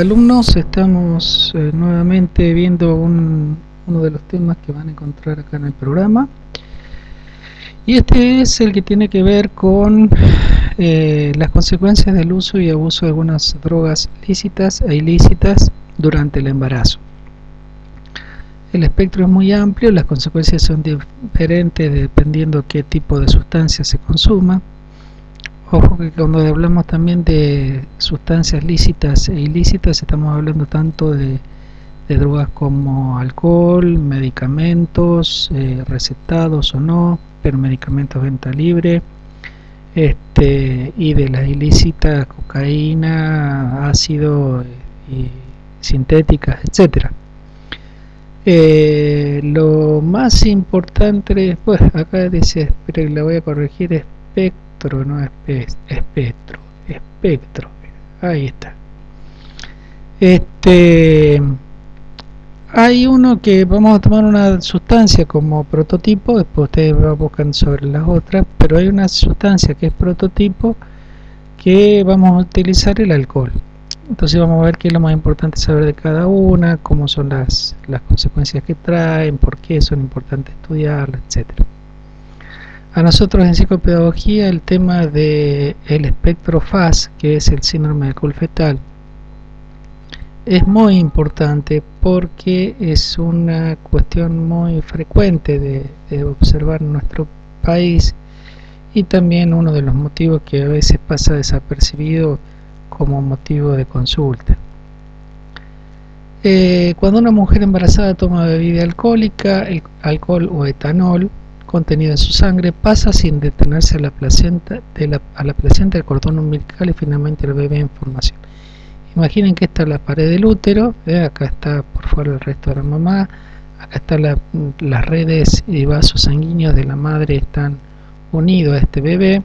Alumnos, estamos nuevamente viendo uno de los temas que van a encontrar acá en el programa, y este es el que tiene que ver con las consecuencias del uso y abuso de algunas drogas lícitas e ilícitas durante el embarazo. El espectro es muy amplio, las consecuencias son diferentes dependiendo qué tipo de sustancia se consuma. Ojo que cuando hablamos también de sustancias lícitas e ilícitas, estamos hablando tanto de drogas como alcohol, medicamentos, recetados o no, pero medicamentos venta libre, y de las ilícitas, cocaína, ácido y sintéticas, etcétera. Lo más importante, pues acá dice, espera que la voy a corregir, espectro, no espectro, espectro, ahí está. Hay uno que vamos a tomar una sustancia como prototipo, después ustedes buscan sobre las otras, pero hay una sustancia que es prototipo que vamos a utilizar, el alcohol. Entonces vamos a ver qué es lo más importante saber de cada una, cómo son las consecuencias que traen, por qué son importantes estudiarlas, etc. A nosotros en psicopedagogía el tema del espectro FAS, que es el síndrome de alcohol fetal, es muy importante porque es una cuestión muy frecuente de observar en nuestro país, y también uno de los motivos que a veces pasa desapercibido como motivo de consulta. Cuando una mujer embarazada toma bebida alcohólica, el alcohol o etanol contenido en su sangre pasa sin detenerse a la placenta del cordón umbilical y finalmente el bebé en formación. Imaginen que esta es la pared del útero, acá está por fuera el resto de la mamá, acá están las redes y vasos sanguíneos de la madre, están unidos a este bebé.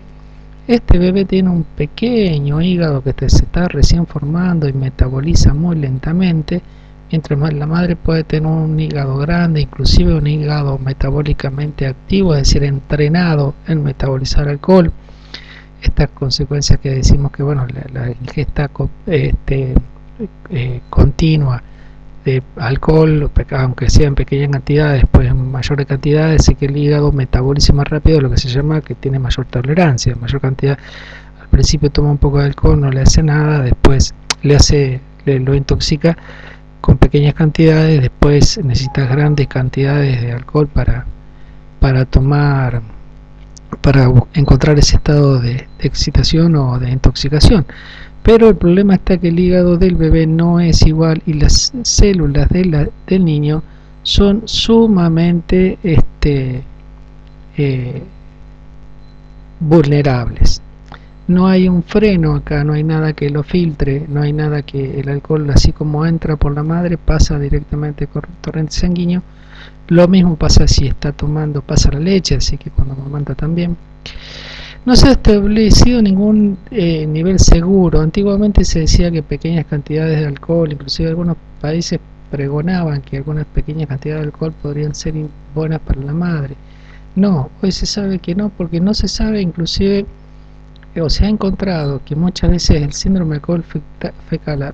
Este bebé tiene un pequeño hígado que se está recién formando y metaboliza muy lentamente, mientras más la madre puede tener un hígado grande, inclusive un hígado metabólicamente activo, es decir, entrenado en metabolizar alcohol. Estas consecuencias que decimos que bueno, la ingesta continua de alcohol, aunque sea en pequeñas cantidades, después en mayores cantidades, hace que el hígado metabolice más rápido, lo que se llama que tiene mayor tolerancia, mayor cantidad. Al principio toma un poco de alcohol, no le hace nada, después lo intoxica con pequeñas cantidades, después necesitas grandes cantidades de alcohol para tomar, para encontrar ese estado de excitación o de intoxicación. Pero el problema está que el hígado del bebé no es igual y las células del niño son sumamente vulnerables. No hay un freno acá, no hay nada que lo filtre, no hay nada que el alcohol, así como entra por la madre, pasa directamente por el torrente sanguíneo. Lo mismo pasa si está tomando, pasa la leche, así que cuando amamanta también. No se ha establecido ningún nivel seguro. Antiguamente se decía que pequeñas cantidades de alcohol, inclusive algunos países pregonaban que algunas pequeñas cantidades de alcohol podrían ser buenas para la madre. No, hoy se sabe que no, porque no se sabe, inclusive, o se ha encontrado que muchas veces el síndrome de alcohol fetal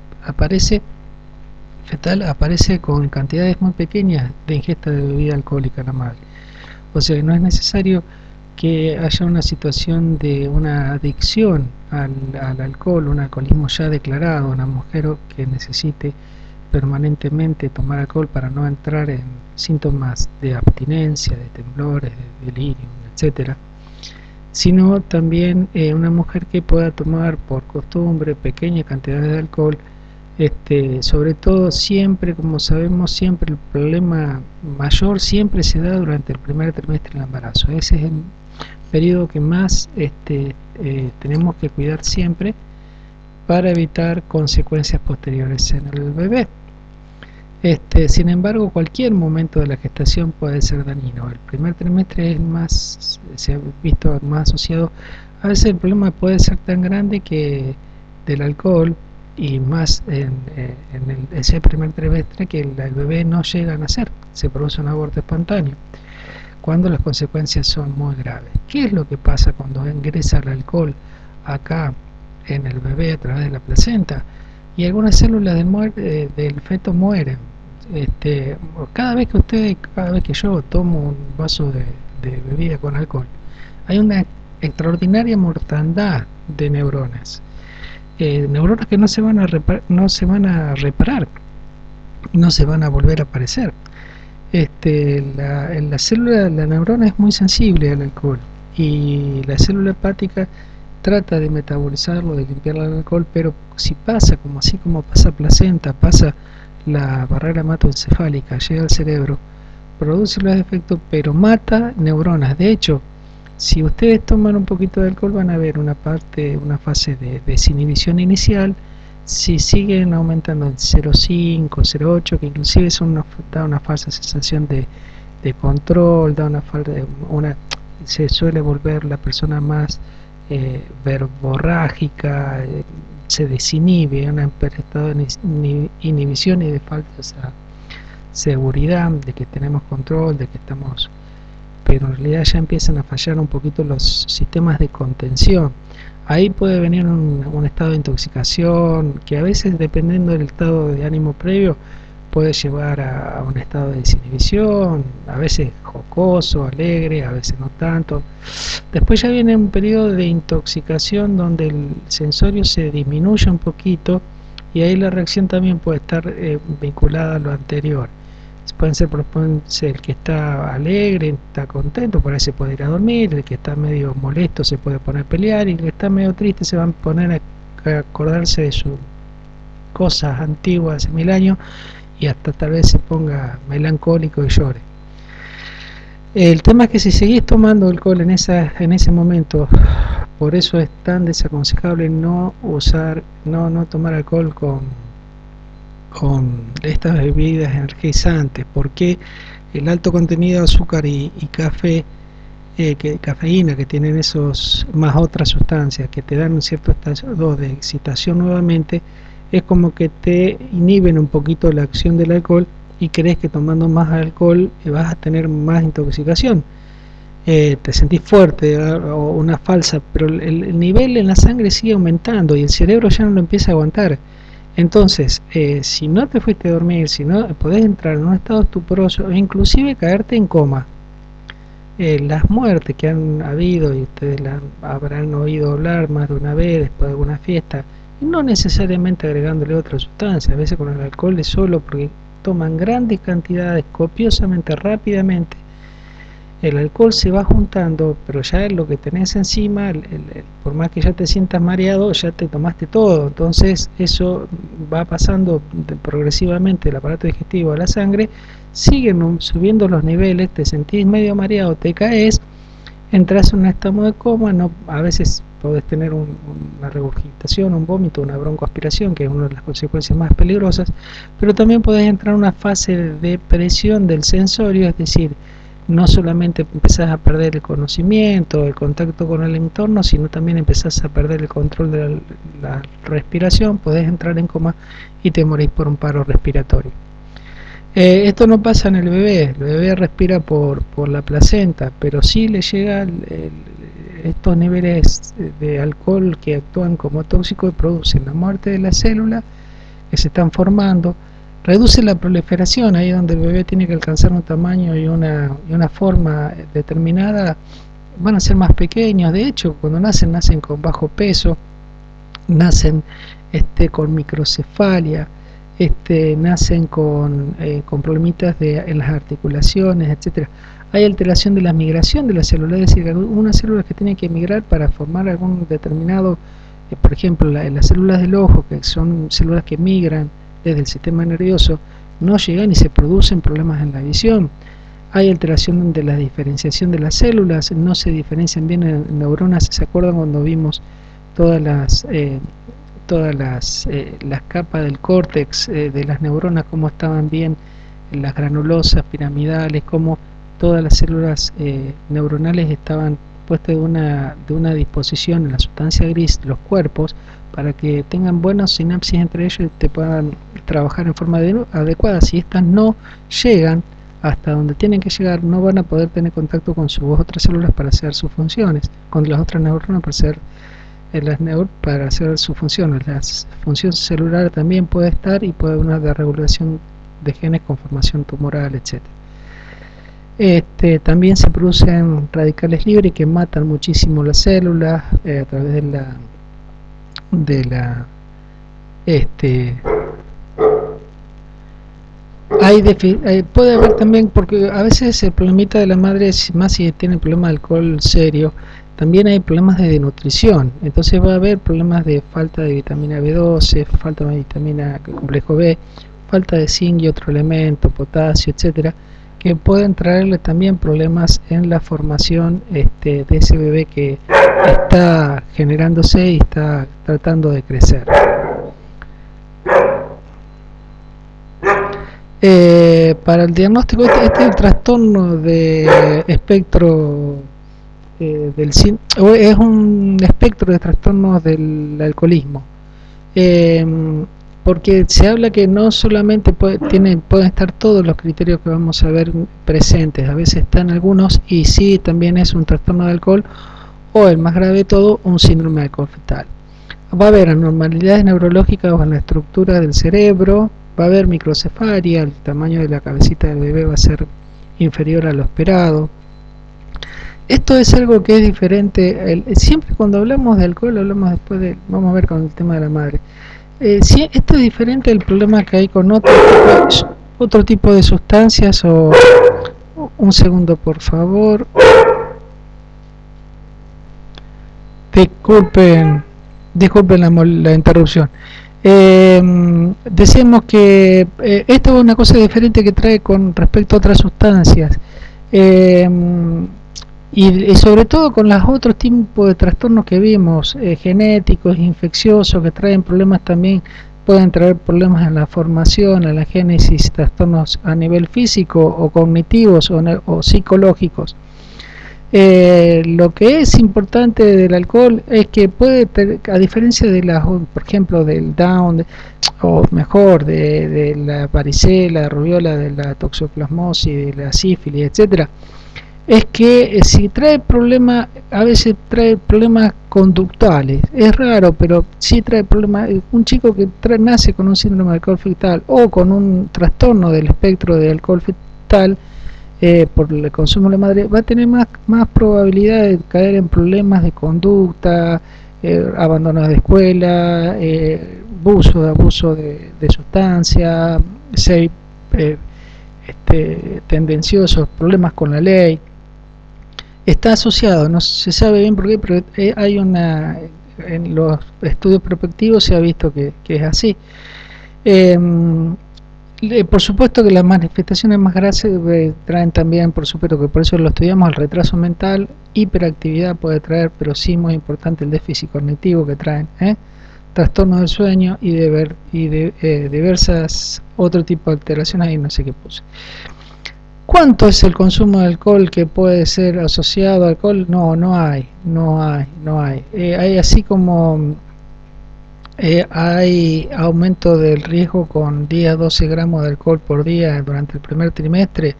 aparece con cantidades muy pequeñas de ingesta de bebida alcohólica a la madre. O sea, no es necesario que haya una situación de una adicción al alcohol, un alcoholismo ya declarado, una mujer que necesite permanentemente tomar alcohol para no entrar en síntomas de abstinencia, de temblores, de delirio, etcétera, sino también una mujer que pueda tomar por costumbre pequeñas cantidades de alcohol. Sobre todo siempre, como sabemos, siempre el problema mayor siempre se da durante el primer trimestre del embarazo. Ese es el periodo que más tenemos que cuidar siempre para evitar consecuencias posteriores en el bebé. Sin embargo, cualquier momento de la gestación puede ser dañino. El primer trimestre es más, se ha visto más asociado. A veces el problema puede ser tan grande que del alcohol, y más en ese primer trimestre, que el bebé no llega a nacer, se produce un aborto espontáneo, cuando las consecuencias son muy graves. ¿Qué es lo que pasa cuando ingresa el alcohol acá en el bebé a través de la placenta? y algunas células del feto mueren. Cada vez que yo tomo un vaso de bebida con alcohol, hay una extraordinaria mortandad de neuronas, neuronas que no se van a reparar, no se van a volver a aparecer. La célula, la neurona es muy sensible al alcohol, y la célula hepática trata de metabolizarlo, de limpiar el alcohol, pero si pasa, como así como pasa placenta, pasa la barrera hematoencefálica, llega al cerebro, produce los efectos, pero mata neuronas. De hecho, si ustedes toman un poquito de alcohol van a ver una fase de desinhibición inicial. Si siguen aumentando en 0,5, 0,8, que inclusive da una falsa sensación de control, se suele volver la persona más verborrágica, se desinhibe, un estado de inhibición y de falta esa seguridad de que tenemos control, de que estamos, pero en realidad ya empiezan a fallar un poquito los sistemas de contención. Ahí puede venir un estado de intoxicación que a veces, dependiendo del estado de ánimo previo, puede llevar a un estado de desinhibición, a veces jocoso, alegre, a veces no tanto. Después ya viene un periodo de intoxicación donde el sensorio se disminuye un poquito, y ahí la reacción también puede estar vinculada a lo anterior. Pueden ser el que está alegre, está contento, por ahí se puede ir a dormir; el que está medio molesto se puede poner a pelear, y el que está medio triste se va a poner a acordarse de sus cosas antiguas hace 1000 años, y hasta tal vez se ponga melancólico y llore. El tema es que si seguís tomando alcohol en ese momento, por eso es tan desaconsejable no tomar alcohol con estas bebidas energizantes, porque el alto contenido de azúcar y cafeína que tienen esos, más otras sustancias que te dan un cierto estado de excitación nuevamente, es como que te inhiben un poquito la acción del alcohol, y crees que tomando más alcohol vas a tener más intoxicación. Te sentís fuerte, o una falsa, pero el nivel en la sangre sigue aumentando y el cerebro ya no lo empieza a aguantar. Entonces, si no te fuiste a dormir, si no, podés entrar en un estado estuporoso e inclusive caerte en coma. Las muertes que han habido, y ustedes habrán oído hablar más de una vez después de alguna fiesta, y no necesariamente agregándole otra sustancia, a veces con el alcohol es solo porque toman grandes cantidades copiosamente, rápidamente. El alcohol se va juntando, pero ya lo que tenés encima, por más que ya te sientas mareado, ya te tomaste todo. Entonces eso va pasando progresivamente del aparato digestivo a la sangre, siguen subiendo los niveles, te sentís medio mareado, te caes, entras en un estado de coma. No, a veces podés tener una regurgitación, un vómito, una broncoaspiración, que es una de las consecuencias más peligrosas, pero también podés entrar en una fase de depresión del sensorio, es decir, no solamente empezás a perder el conocimiento, el contacto con el entorno, sino también empezás a perder el control de la respiración, podés entrar en coma y te morís por un paro respiratorio. Esto no pasa en el bebé respira por la placenta, pero sí le llega estos niveles de alcohol que actúan como tóxicos y producen la muerte de las células que se están formando, reduce la proliferación, ahí donde el bebé tiene que alcanzar un tamaño y una forma determinada, van a ser más pequeños. De hecho, cuando nacen con bajo peso, nacen con microcefalia, nacen con problemitas en las articulaciones, etcétera. Hay alteración de la migración de las células, es decir, unas células que tienen que migrar para formar algún determinado, por ejemplo, las células del ojo, que son células que migran desde el sistema nervioso, no llegan y se producen problemas en la visión. Hay alteración de la diferenciación de las células, no se diferencian bien en neuronas. ¿Se acuerdan cuando vimos todas las capas del córtex de las neuronas, cómo estaban bien las granulosas, piramidales, cómo todas las células neuronales estaban puestas de una disposición en la sustancia gris de los cuerpos, para que tengan buenas sinapsis entre ellos y te puedan trabajar en forma adecuada? Si estas no llegan hasta donde tienen que llegar, no van a poder tener contacto con sus otras células para hacer sus funciones, con las otras neuronas para hacer para hacer sus funciones. La función celular también puede estar y puede haber una desregulación de genes con formación tumoral, etc. También se producen radicales libres que matan muchísimo las células a través de la puede haber también, porque a veces el problemita de la madre, más si tiene problema de alcohol serio, también hay problemas de desnutrición. Entonces va a haber problemas de falta de vitamina B12, falta de vitamina complejo B, falta de zinc y otro elemento, potasio, etcétera, que pueden traerle también problemas en la formación de ese bebé que está generándose y está tratando de crecer. Para el diagnóstico, este es el trastorno de espectro es un espectro de trastornos del alcoholismo, porque se habla que no solamente pueden estar todos los criterios que vamos a ver presentes, a veces están algunos y sí también es un trastorno de alcohol, o el más grave de todo, un síndrome de alcohol fetal. Va a haber anormalidades neurológicas en la estructura del cerebro, va a haber microcefalia, el tamaño de la cabecita del bebé va a ser inferior a lo esperado. Esto es algo que es diferente, siempre cuando hablamos de alcohol hablamos vamos a ver con el tema de la madre. Sí, esto es diferente del problema que hay con otro tipo de sustancias. Un segundo, por favor. Disculpen la interrupción. Decíamos que esto es una cosa diferente que trae con respecto a otras sustancias. Y sobre todo con los otros tipos de trastornos que vimos, genéticos, infecciosos, que traen problemas también, pueden traer problemas en la formación, en la génesis, trastornos a nivel físico o cognitivos o psicológicos. Lo que es importante del alcohol es que puede, a diferencia de por ejemplo, del Down, o mejor, de la varicela, rubiola, de la toxoplasmosis, de la sífilis, etcétera, es que si trae problemas, a veces trae problemas conductuales. Es raro, pero sí trae problemas. Un chico que nace con un síndrome de alcohol fetal o con un trastorno del espectro de alcohol fetal, por el consumo de la madre, va a tener más probabilidad de caer en problemas de conducta, abandono de escuela, abuso de sustancia, tendenciosos, problemas con la ley. Está asociado, no se sabe bien por qué, pero en los estudios prospectivos se ha visto que es así. Por supuesto que las manifestaciones más graves traen también, por supuesto que por eso lo estudiamos, el retraso mental, hiperactividad puede traer, pero sí muy importante el déficit cognitivo que traen, trastorno del sueño y diversas otro tipo de alteraciones, ahí no sé qué puse. ¿Cuánto es el consumo de alcohol que puede ser asociado al alcohol? No hay. Hay así como hay aumento del riesgo con 10 a 12 gramos de alcohol por día durante el primer trimestre,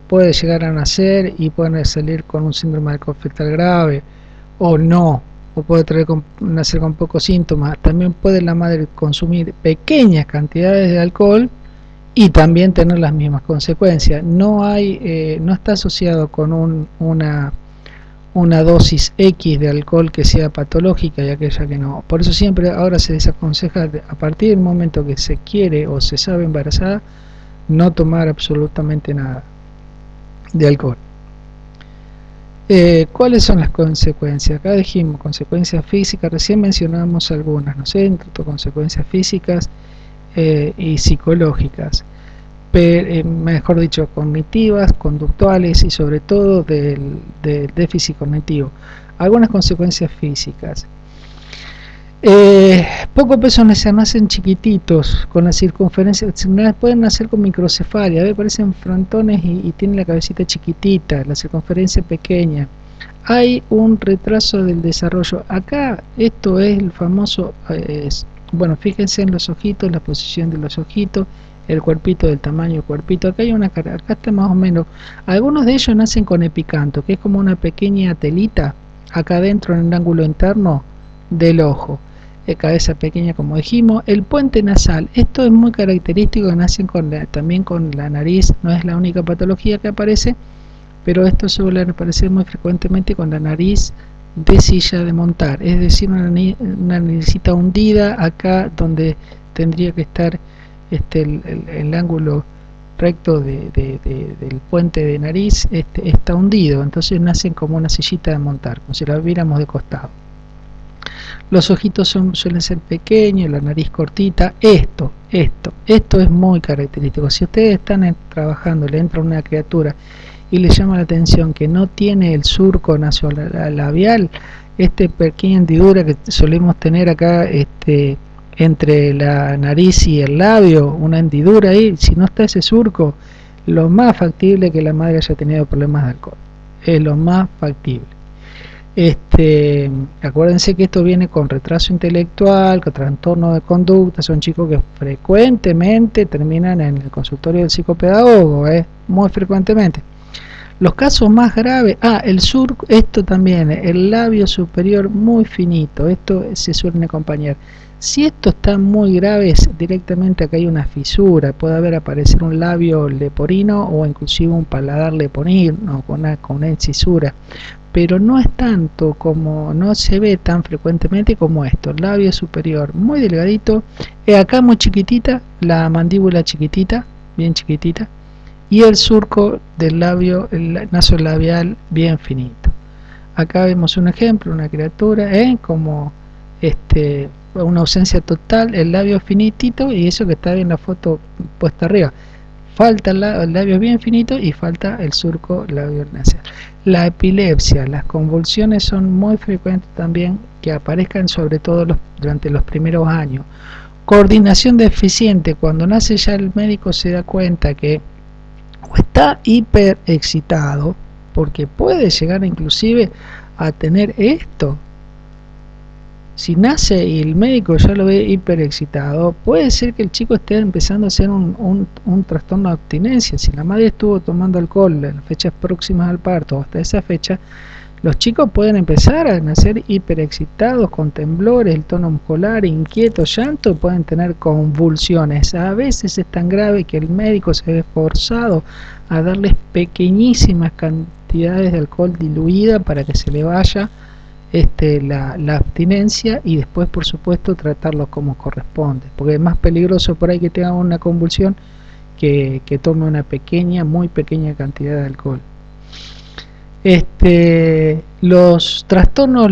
puede llegar a nacer y pueden salir con un síndrome de alcohol fetal grave o no, o puede nacer con pocos síntomas. También puede la madre consumir pequeñas cantidades de alcohol y también tener las mismas consecuencias. No está asociado con una dosis X de alcohol que sea patológica y aquella que no. Por eso siempre ahora se desaconseja, a partir del momento que se quiere o se sabe embarazada, no tomar absolutamente nada de alcohol. ¿Cuáles son las consecuencias? Acá dijimos consecuencias físicas, recién mencionamos algunas, ¿no sé? Consecuencias físicas y psicológicas, mejor dicho, cognitivas, conductuales y sobre todo del déficit cognitivo. Algunas consecuencias físicas. Poco peso, se nacen chiquititos, con la circunferencia, pueden nacer con microcefalia, parecen frontones y tienen la cabecita chiquitita, la circunferencia pequeña. Hay un retraso del desarrollo. Acá esto es el famoso, bueno, fíjense en los ojitos, la posición de los ojitos, el cuerpito, del tamaño del cuerpito. Acá está más o menos. Algunos de ellos nacen con epicanto, que es como una pequeña telita acá adentro en el ángulo interno del ojo, cabeza pequeña como dijimos, el puente nasal, esto es muy característico, nacen también con la nariz, no es la única patología que aparece, pero esto suele aparecer muy frecuentemente con la nariz de silla de montar, es decir, una naricita hundida acá donde tendría que estar el ángulo recto del puente de nariz, está hundido, entonces nacen como una sillita de montar, como si la viéramos de costado. Los ojitos suelen ser pequeños, la nariz cortita. Esto es muy característico. Si ustedes están trabajando, le entra una criatura y le llama la atención que no tiene el surco nasolabial, pequeña hendidura que solemos tener acá entre la nariz y el labio, una hendidura ahí, si no está ese surco, lo más factible que la madre haya tenido problemas de alcohol, es lo más factible. Acuérdense que esto viene con retraso intelectual, con trastorno de conducta, son chicos que frecuentemente terminan en el consultorio del psicopedagogo, muy frecuentemente. Los casos más graves, el surco, esto también, el labio superior muy finito, esto se suelen acompañar. Si esto está muy grave, directamente acá hay una fisura, puede aparecer un labio leporino o inclusive un paladar leporino con una incisura, pero no es tanto como, no se ve tan frecuentemente como esto. El labio superior muy delgadito, acá muy chiquitita, la mandíbula chiquitita, bien chiquitita, y el surco del labio, el nasolabial bien finito. Acá vemos un ejemplo, una criatura, como una ausencia total, el labio finitito, y eso que está en la foto puesta arriba. Falta el labio bien finito y falta el surco labial nasal. La epilepsia, las convulsiones son muy frecuentes también, que aparezcan sobre todo durante los primeros años. Coordinación deficiente, cuando nace ya el médico se da cuenta que o está hiper excitado, porque puede llegar inclusive a tener esto. Si nace y el médico ya lo ve hiperexcitado, puede ser que el chico esté empezando a hacer un trastorno de abstinencia. Si la madre estuvo tomando alcohol en fechas próximas al parto o hasta esa fecha, los chicos pueden empezar a nacer hiperexcitados, con temblores, el tono muscular, inquietos, llanto, pueden tener convulsiones. A veces es tan grave que el médico se ve forzado a darles pequeñísimas cantidades de alcohol diluida para que se le vaya la abstinencia, y después por supuesto tratarlo como corresponde, porque es más peligroso por ahí que tenga una convulsión que tome una pequeña, muy pequeña cantidad de alcohol. Los trastornos,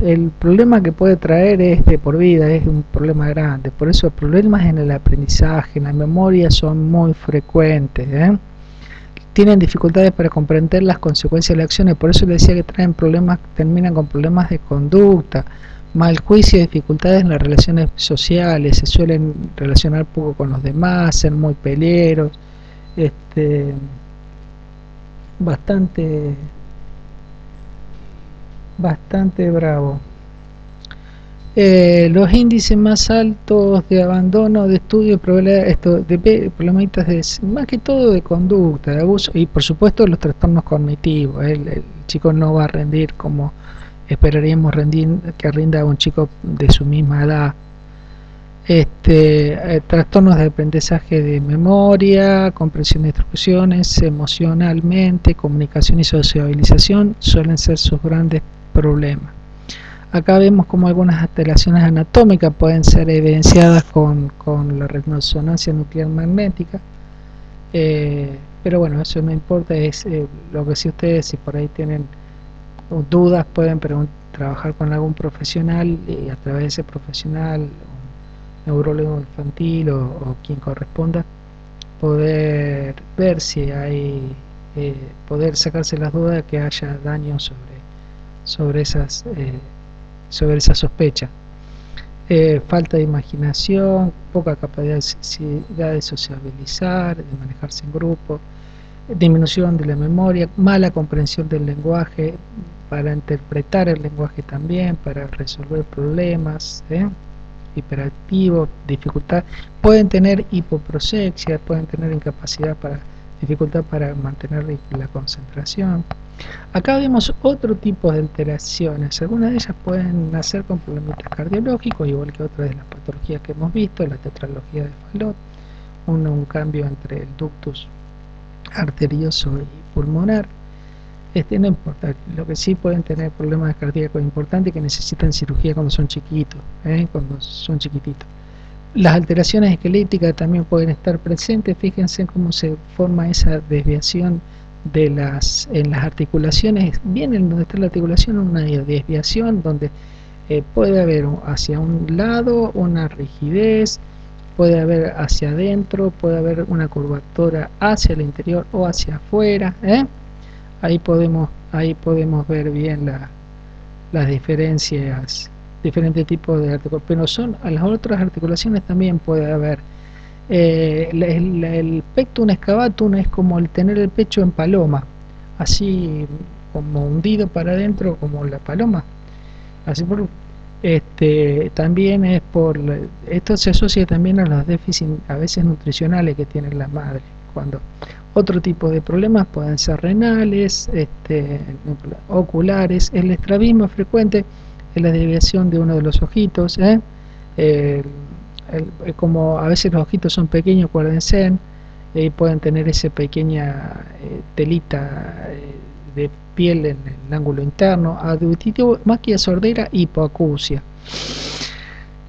el problema que puede traer es de por vida, es un problema grande, por eso problemas en el aprendizaje, en la memoria son muy frecuentes, tienen dificultades para comprender las consecuencias de las acciones, por eso les decía que traen problemas, terminan con problemas de conducta, mal juicio, dificultades en las relaciones sociales, se suelen relacionar poco con los demás, ser muy peleeros, bastante bravo. Los índices más altos de abandono de estudio, problemitas más que todo de conducta, de abuso, y por supuesto los trastornos cognitivos. El chico no va a rendir como esperaríamos que rinda un chico de su misma edad. Trastornos de aprendizaje de memoria, comprensión de instrucciones, emocionalmente, comunicación y sociabilización suelen ser sus grandes problemas. Acá vemos como algunas alteraciones anatómicas pueden ser evidenciadas con la resonancia nuclear magnética, pero bueno, eso no importa, es lo que si ustedes, si por ahí tienen dudas, pueden trabajar con algún profesional y a través de ese profesional, un neurólogo infantil o quien corresponda, poder ver si hay, poder sacarse las dudas de que haya daño sobre esa sospecha. Falta de imaginación, poca capacidad de sociabilizar, de manejarse en grupo, disminución de la memoria, mala comprensión del lenguaje, para interpretar el lenguaje también, para resolver problemas, hiperactivo, dificultad, pueden tener hipoprosexia, pueden tener dificultad para mantener la concentración. Acá vemos otro tipo de alteraciones. Algunas de ellas pueden nacer con problemas cardiológicos, igual que otras de las patologías que hemos visto, la tetralogía de Fallot, un cambio entre el ductus arterioso y pulmonar. No importa, lo que sí pueden tener problemas cardíacos importantes que necesitan cirugía cuando son chiquitos, cuando son chiquititos. Las alteraciones esqueléticas también pueden estar presentes. Fíjense cómo se forma esa desviación en las articulaciones. Bien en donde está la articulación, una desviación donde puede haber hacia un lado una rigidez, puede haber hacia adentro, puede haber una curvatura hacia el interior o hacia afuera. Ahí podemos ver bien las diferencias, diferentes tipos de articulaciones, pero son a las otras articulaciones también puede haber. El pectum excavatum es como el tener el pecho en paloma, así como hundido para adentro como la paloma. Así también es esto se asocia también a los déficits a veces nutricionales que tiene la madre. Cuando otro tipo de problemas pueden ser renales, oculares. El estrabismo frecuente es la desviación de uno de los ojitos, como a veces los ojitos son pequeños, acuérdense, y pueden tener esa pequeña telita de piel en el ángulo interno. Auditivo, maquia sordera, hipoacusia.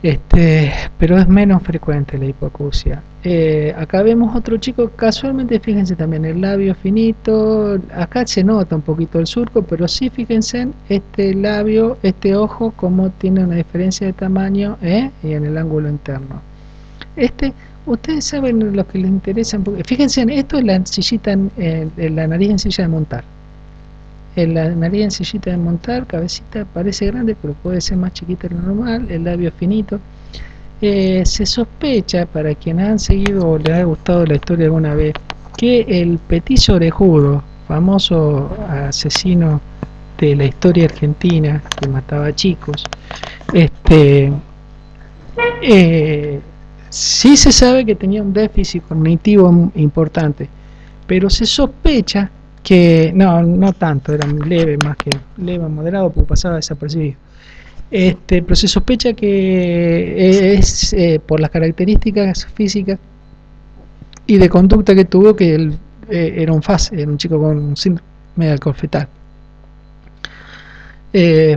Pero es menos frecuente la hipoacusia. Acá vemos otro chico, casualmente fíjense también el labio finito, acá se nota un poquito el surco, pero sí fíjense en este labio, este ojo, como tiene una diferencia de tamaño y en el ángulo interno. Ustedes saben lo que les interesa, fíjense en esto, es la sillita, la nariz en silla de montar. La nariz en sillita de montar, cabecita parece grande, pero puede ser más chiquita de lo normal, el labio finito. Se sospecha, para quien han seguido o les ha gustado la historia alguna vez, que el petiso orejudo, famoso asesino de la historia argentina, que mataba chicos, sí se sabe que tenía un déficit cognitivo importante, pero se sospecha que no tanto, era leve, más que leve, moderado, porque pasaba desapercibido. Pero se sospecha que es por las características físicas y de conducta que tuvo, que él era un FAS, era un chico con síndrome de alcohol fetal.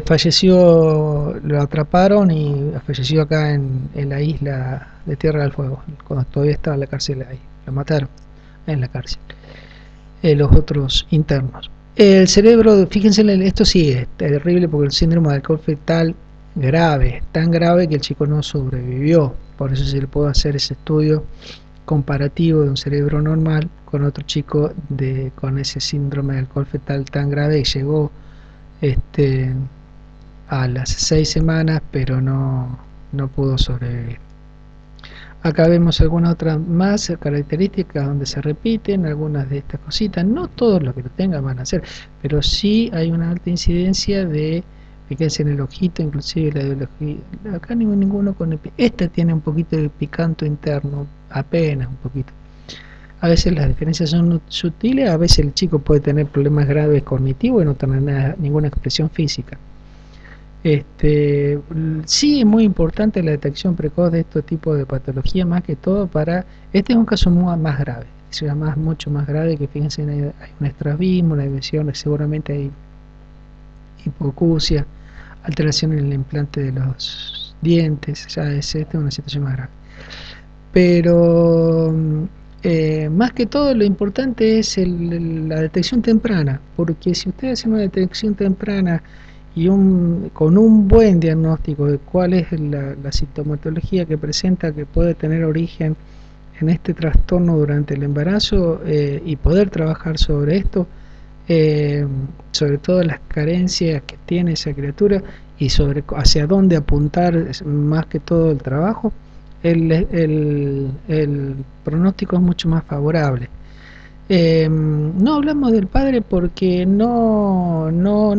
Falleció, lo atraparon y falleció acá en la isla de Tierra del Fuego, cuando todavía estaba en la cárcel ahí. Lo mataron en la cárcel. Los otros internos. El cerebro, fíjense, esto sí es terrible porque el síndrome de alcohol fetal grave, tan grave que el chico no sobrevivió. Por eso se le puede hacer ese estudio comparativo de un cerebro normal con otro chico con ese síndrome de alcohol fetal tan grave y llegó a las 6 semanas, pero no pudo sobrevivir. Acá vemos algunas otras más características donde se repiten algunas de estas cositas. No todos los que lo tengan van a hacer, pero sí hay una alta incidencia de, fíjense en el ojito, inclusive la ideología. Acá ninguno con esta tiene un poquito de picanto interno, apenas un poquito. A veces las diferencias son sutiles, a veces el chico puede tener problemas graves cognitivos y no tener ninguna expresión física. Sí es muy importante la detección precoz de este tipo de patología, más que todo para, este es un caso más grave, es mucho más grave, que fíjense, hay un estrabismo, una desviación, seguramente hay hipoacusia, alteración en el implante de los dientes, ya es una situación más grave. Pero más que todo lo importante es la detección temprana, porque si ustedes hacen una detección temprana y con un buen diagnóstico de cuál es la sintomatología que presenta, que puede tener origen en este trastorno durante el embarazo, y poder trabajar sobre esto, sobre todo las carencias que tiene esa criatura y sobre hacia dónde apuntar más que todo el trabajo, el pronóstico es mucho más favorable. No hablamos del padre porque no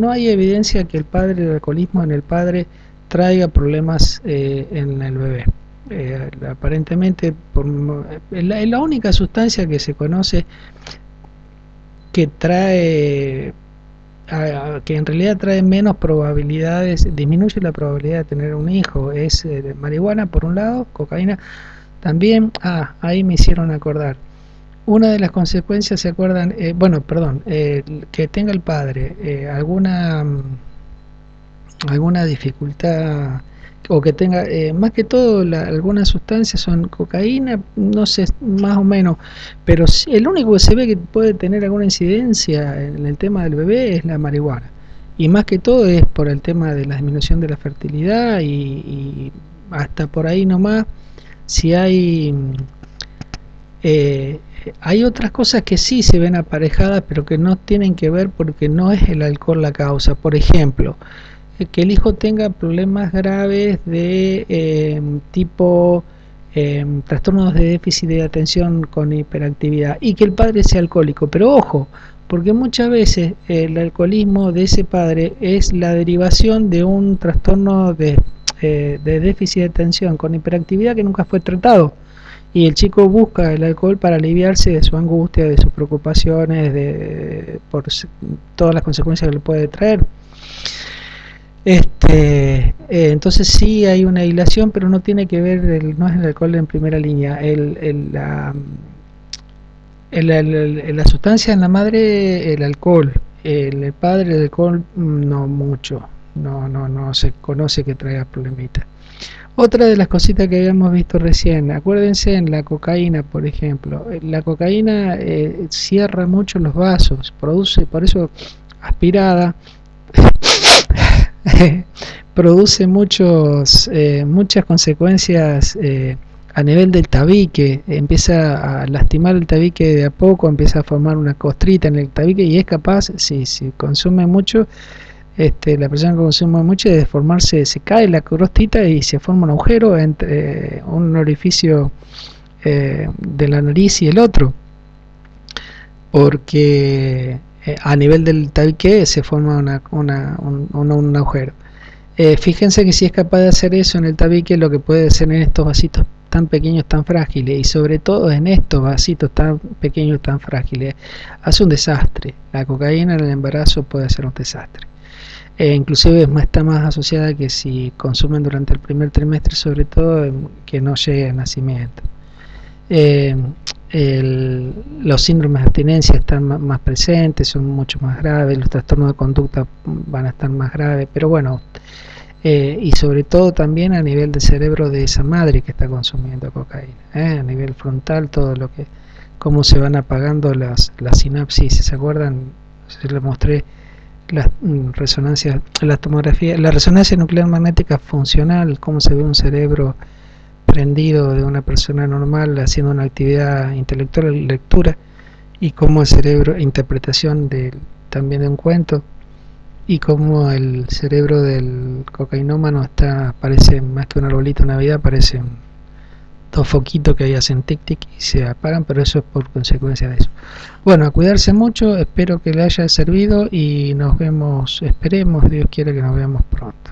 hay evidencia que el padre, el alcoholismo en el padre traiga problemas en el bebé. Aparentemente es la única sustancia que se conoce que trae que en realidad trae menos probabilidades, disminuye la probabilidad de tener un hijo. Es marihuana por un lado, cocaína también. Ahí me hicieron acordar. Una de las consecuencias, ¿se acuerdan? Bueno, perdón, que tenga el padre alguna dificultad, o que tenga, más que todo, algunas sustancias son cocaína, no sé, más o menos, pero el único que se ve que puede tener alguna incidencia en el tema del bebé es la marihuana. Y más que todo es por el tema de la disminución de la fertilidad y hasta por ahí nomás. Si eh, hay otras cosas que sí se ven aparejadas, pero que no tienen que ver porque no es el alcohol la causa. Por ejemplo, que el hijo tenga problemas graves de tipo trastornos de déficit de atención con hiperactividad y que el padre sea alcohólico. Pero ojo, porque muchas veces el alcoholismo de ese padre es la derivación de un trastorno de déficit de atención con hiperactividad que nunca fue tratado. Y el chico busca el alcohol para aliviarse de su angustia, de sus preocupaciones, por todas las consecuencias que le puede traer. Entonces sí hay una hilación, pero no tiene que ver, no es el alcohol en primera línea. La sustancia en la madre, el alcohol. El padre, el alcohol, no mucho. No se conoce que traiga problemitas. Otra de las cositas que habíamos visto recién, acuérdense en la cocaína, por ejemplo. La cocaína cierra mucho los vasos, produce, por eso aspirada, produce muchas consecuencias a nivel del tabique. Empieza a lastimar el tabique de a poco, empieza a formar una costrita en el tabique y es capaz, si consume mucho, la persona que consume mucho, de deformarse, se cae la crostita y se forma un agujero entre un orificio de la nariz y el otro, porque a nivel del tabique se forma un agujero. Fíjense que si es capaz de hacer eso en el tabique, lo que puede hacer en estos vasitos tan pequeños, tan frágiles, y sobre todo en estos vasitos tan pequeños, tan frágiles, hace un desastre. La cocaína en el embarazo puede hacer un desastre. Inclusive está más asociada que si consumen durante el primer trimestre, sobre todo, que no llegue al nacimiento. Eh, los síndromes de abstinencia están más presentes, son mucho más graves, los trastornos de conducta van a estar más graves, pero bueno, y sobre todo también a nivel del cerebro de esa madre que está consumiendo cocaína, a nivel frontal, todo lo que, cómo se van apagando las sinapsis. ¿Se acuerdan? Se les mostré las resonancias, la tomografía, la resonancia nuclear magnética funcional, cómo se ve un cerebro prendido de una persona normal haciendo una actividad intelectual, lectura, y cómo el cerebro, interpretación también de un cuento, y cómo el cerebro del cocainómano parece más que un arbolito de Navidad, parecen dos foquitos que ahí hacen tic tic y se apagan, pero eso es por consecuencia de eso. Bueno, a cuidarse mucho, espero que le haya servido y nos vemos, esperemos, Dios quiera que nos veamos pronto.